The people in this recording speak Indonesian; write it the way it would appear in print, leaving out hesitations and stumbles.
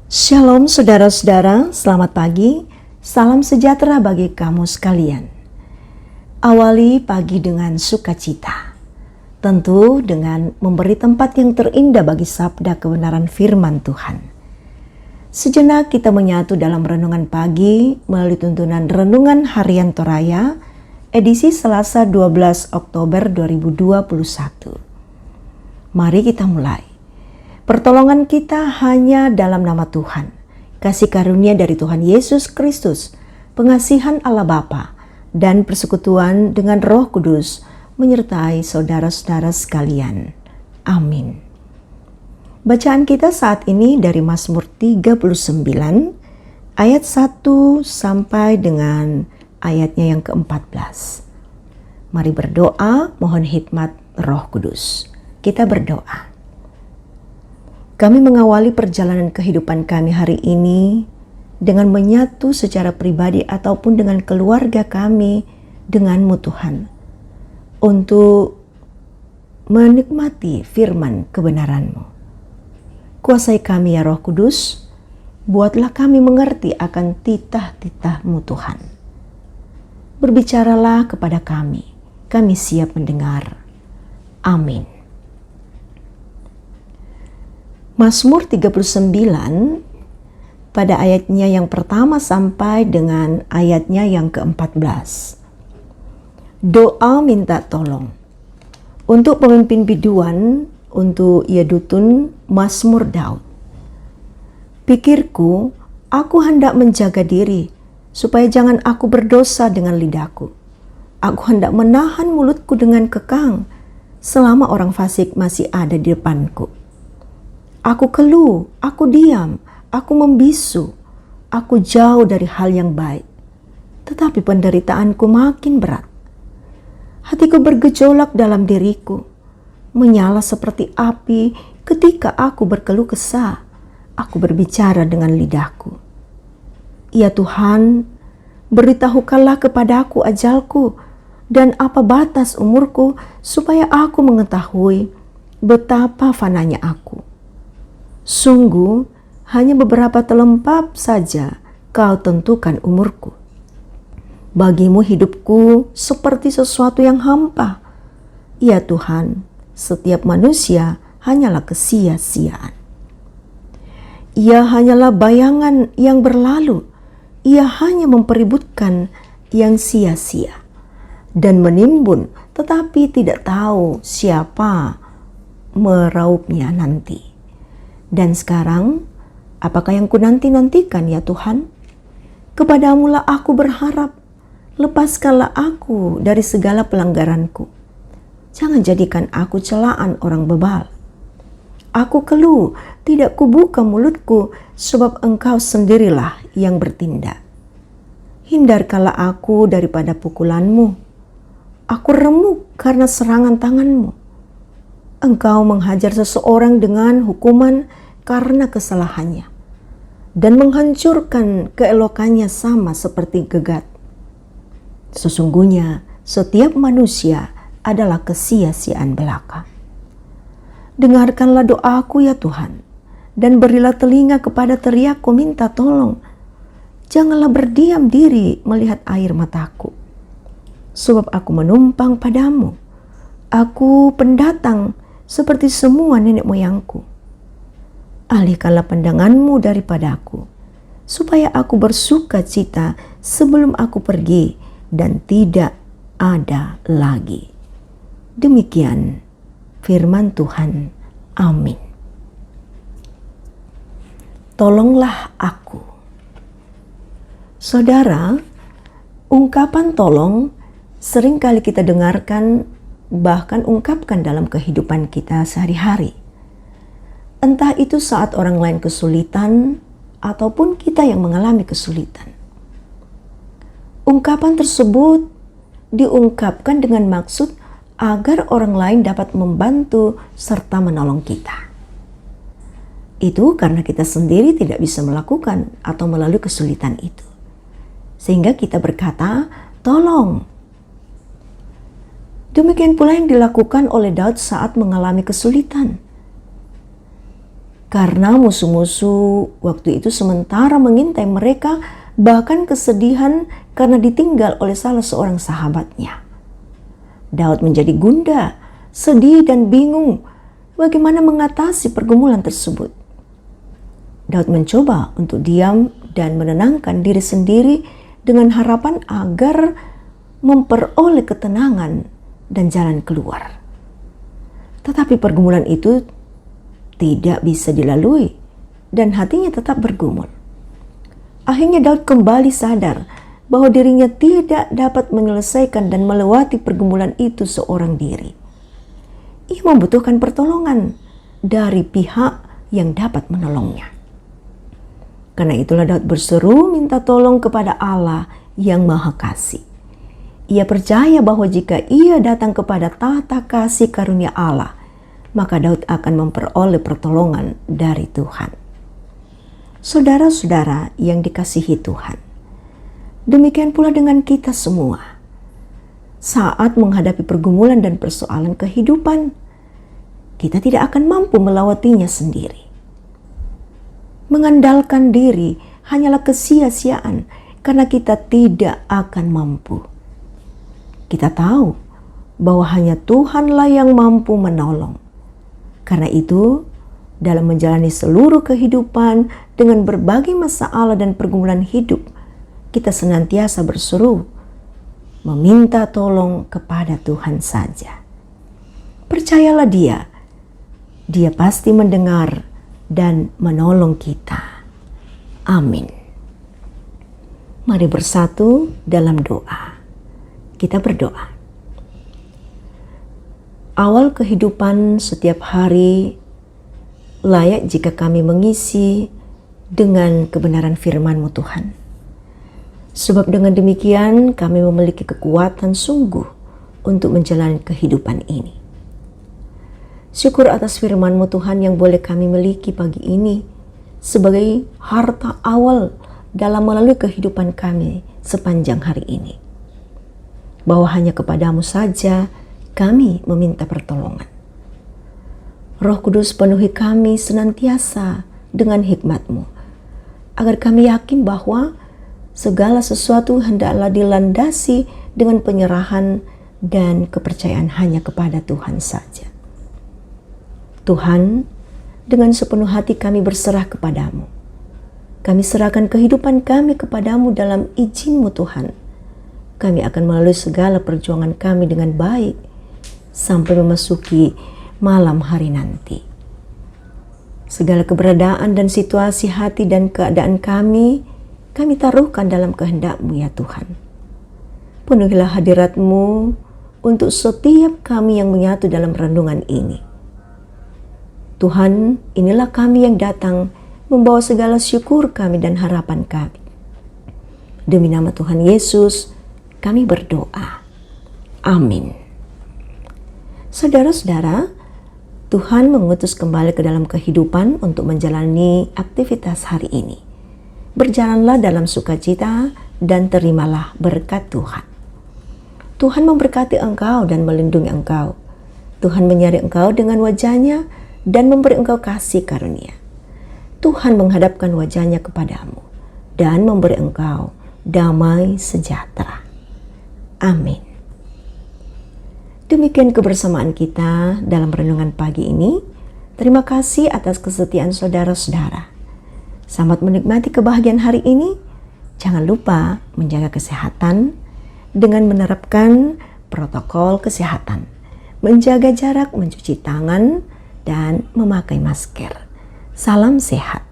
Shalom saudara-saudara, selamat pagi, salam sejahtera bagi kamu sekalian. Awali pagi dengan sukacita, tentu dengan memberi tempat yang terindah bagi sabda kebenaran firman Tuhan. Sejenak kita menyatu dalam renungan pagi melalui tuntunan Renungan Harian Toraya, edisi Selasa 12 Oktober 2021. Mari kita mulai. Pertolongan kita hanya dalam nama Tuhan, kasih karunia dari Tuhan Yesus Kristus, pengasihan Allah Bapa, dan persekutuan dengan Roh Kudus menyertai saudara-saudara sekalian. Amin. Bacaan kita saat ini dari Mazmur 39, ayat 1 sampai dengan ayatnya yang ke-14. Mari berdoa, mohon hikmat Roh Kudus. Kita berdoa. Kami mengawali perjalanan kehidupan kami hari ini dengan menyatu secara pribadi ataupun dengan keluarga kami dengan-Mu Tuhan, untuk menikmati firman kebenaran-Mu. Kuasai kami ya Roh Kudus, buatlah kami mengerti akan titah-titah-Mu Tuhan. Berbicaralah kepada kami siap mendengar. Amin. Mazmur 39 pada ayatnya yang pertama sampai dengan ayatnya yang ke-14. Doa minta tolong. Untuk pemimpin biduan, untuk Yedutun, Mazmur Daud. Pikirku, aku hendak menjaga diri, supaya jangan aku berdosa dengan lidahku. Aku hendak menahan mulutku dengan kekang, selama orang fasik masih ada di depanku. Aku keluh, aku diam, aku membisu, aku jauh dari hal yang baik. Tetapi penderitaanku makin berat. Hatiku bergejolak dalam diriku, menyala seperti api ketika aku berkeluh kesah. Aku berbicara dengan lidahku. Ya Tuhan, beritahukanlah kepadaku ajalku dan apa batas umurku, supaya aku mengetahui betapa fananya aku. Sungguh, hanya beberapa telempap saja Kau tentukan umurku. Bagimu hidupku seperti sesuatu yang hampa. Ya Tuhan, setiap manusia hanyalah kesia-siaan. Ia hanyalah bayangan yang berlalu. Ia hanya mempeributkan yang sia-sia dan menimbun, tetapi tidak tahu siapa meraupnya nanti. Dan sekarang, apakah yang ku nanti-nantikan ya Tuhan? Kepadamu-lah aku berharap, lepaskanlah aku dari segala pelanggaranku. Jangan jadikan aku celaan orang bebal. Aku keluh, tidak kubuka mulutku, sebab Engkau sendirilah yang bertindak. Hindarkanlah aku daripada pukulan-Mu. Aku remuk karena serangan tangan-Mu. Engkau menghajar seseorang dengan hukuman karena kesalahannya, dan menghancurkan keelokannya sama seperti gegat. Sesungguhnya setiap manusia adalah kesia-siaan belaka. Dengarkanlah doaku ya Tuhan, dan berilah telinga kepada teriakku minta tolong. Janganlah berdiam diri melihat air mataku, sebab aku menumpang padamu. Aku pendatang seperti semua nenek moyangku. Alihkanlah pandangan-Mu daripadaku, supaya aku bersuka cita sebelum aku pergi dan tidak ada lagi. Demikian firman Tuhan. Amin. Tolonglah aku. Saudara, ungkapan tolong seringkali kita dengarkan, bahkan ungkapkan dalam kehidupan kita sehari-hari. Entah itu saat orang lain kesulitan ataupun kita yang mengalami kesulitan. Ungkapan tersebut diungkapkan dengan maksud agar orang lain dapat membantu serta menolong kita. Itu karena kita sendiri tidak bisa melakukan atau melalui kesulitan itu. Sehingga kita berkata, tolong. Demikian pula yang dilakukan oleh Daud saat mengalami kesulitan. Karena musuh-musuh waktu itu sementara mengintai mereka, bahkan kesedihan karena ditinggal oleh salah seorang sahabatnya. Daud menjadi gundah, sedih dan bingung bagaimana mengatasi pergumulan tersebut. Daud mencoba untuk diam dan menenangkan diri sendiri dengan harapan agar memperoleh ketenangan dan jalan keluar. Tetapi pergumulan itu tidak bisa dilalui dan hatinya tetap bergumul. Akhirnya Daud kembali sadar bahwa dirinya tidak dapat menyelesaikan dan melewati pergumulan itu seorang diri. Ia membutuhkan pertolongan dari pihak yang dapat menolongnya. Karena itulah Daud berseru minta tolong kepada Allah yang Maha Kasih. Ia percaya bahwa jika ia datang kepada tahta kasih karunia Allah, maka Daud akan memperoleh pertolongan dari Tuhan. Saudara-saudara yang dikasihi Tuhan, demikian pula dengan kita semua. Saat menghadapi pergumulan dan persoalan kehidupan, kita tidak akan mampu melewatinya sendiri. Mengandalkan diri hanyalah kesia-siaan karena kita tidak akan mampu. Kita tahu bahwa hanya Tuhanlah yang mampu menolong. Karena itu, dalam menjalani seluruh kehidupan dengan berbagai masalah dan pergumulan hidup, kita senantiasa berseru, meminta tolong kepada Tuhan saja. Percayalah Dia pasti mendengar dan menolong kita. Amin. Mari bersatu dalam doa. Kita berdoa. Awal kehidupan setiap hari layak jika kami mengisi dengan kebenaran firman-Mu Tuhan. Sebab dengan demikian kami memiliki kekuatan sungguh untuk menjalani kehidupan ini. Syukur atas firman-Mu Tuhan yang boleh kami miliki pagi ini sebagai harta awal dalam melalui kehidupan kami sepanjang hari ini. Bahwa hanya kepadamu saja kami meminta pertolongan. Roh Kudus penuhi kami senantiasa dengan hikmat-Mu, agar kami yakin bahwa segala sesuatu hendaklah dilandasi dengan penyerahan dan kepercayaan hanya kepada Tuhan saja. Tuhan, dengan sepenuh hati kami berserah kepadamu. Kami serahkan kehidupan kami kepadamu dalam izin-Mu Tuhan. Kami akan melalui segala perjuangan kami dengan baik sampai memasuki malam hari nanti. Segala keberadaan dan situasi hati dan keadaan kami taruhkan dalam kehendak-Mu ya Tuhan. Penuhilah hadirat-Mu untuk setiap kami yang menyatu dalam renungan ini. Tuhan, inilah kami yang datang membawa segala syukur kami dan harapan kami. Demi nama Tuhan Yesus, kami berdoa. Amin. Saudara-saudara, Tuhan mengutus kembali ke dalam kehidupan untuk menjalani aktivitas hari ini. Berjalanlah dalam sukacita dan terimalah berkat Tuhan. Tuhan memberkati engkau dan melindungi engkau. Tuhan menyari engkau dengan wajah-Nya dan memberi engkau kasih karunia. Tuhan menghadapkan wajah-Nya kepadamu dan memberi engkau damai sejahtera. Amin. Demikian kebersamaan kita dalam renungan pagi ini. Terima kasih atas kesetiaan saudara-saudara. Selamat menikmati kebahagiaan hari ini. Jangan lupa menjaga kesehatan dengan menerapkan protokol kesehatan, menjaga jarak, mencuci tangan, dan memakai masker. Salam sehat.